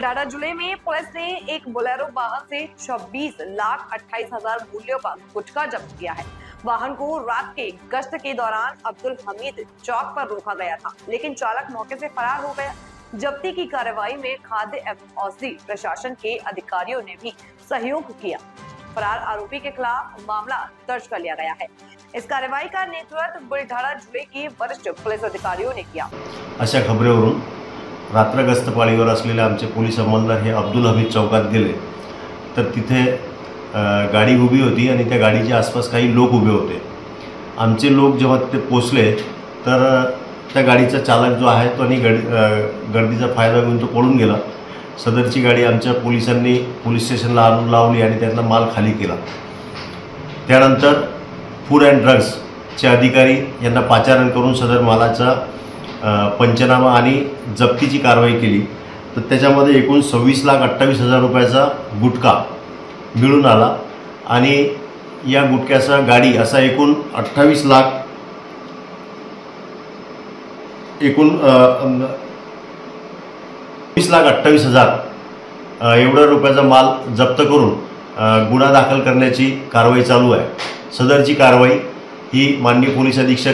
बुलढाना जिले में पुलिस ने एक बोलेरो वाहन से 26,28,000 मूल्यों का गुटखा जब्त किया है। वाहन को रात के गश्त के दौरान अब्दुल हमीद चौक पर रोका गया था, लेकिन चालक मौके से फरार हो गया। जब्ती की कार्रवाई में खाद्य एवं औषधि प्रशासन के अधिकारियों ने भी सहयोग किया। फरार आरोपी के खिलाफ मामला दर्ज कर लिया गया है। इस कार्रवाई का नेतृत्व बुलढाणा जिले के वरिष्ठ पुलिस अधिकारियों ने किया। अशा खबरेवरून रात्र गस्त पाळीवर असलेले आमचे पोलीस अंमलदार हे अब्दुल हमीद चौकात गेले तर तिथे गाडी उभी होती आणि त्या गाडीच्या आसपास काही लोक उभे होते। आमचे लोक जेव्हा ते पोहोचले तर त्या गाडीचा चालक जो आहे तो आणि गर्दीचा फायदा घेऊन तो पळून गेला। सदरची गाडी आमच्या पोलिसांनी पोलीस स्टेशनला आणून लावली आणि त्यातला माल खाली केला। त्यानंतर फूड अँड ड्रग्सचे अधिकारी यांना पाचारण करून सदर मालाचा पंचनामा आणि जप्तीची कारवाई केली। तर त्याच्यामध्ये एकूण 26,28,000 रुपयाचा गुटखा मिळून आला आणि या गुटख्याचा गाडी असा एकूण 20,28,000 एवढा रुपयाचा माल जप्त करून गुन्हा दाखल करण्याची कारवाई चालू आहे। सदरची कारवाई ही माननीय पोलीस अधीक्षक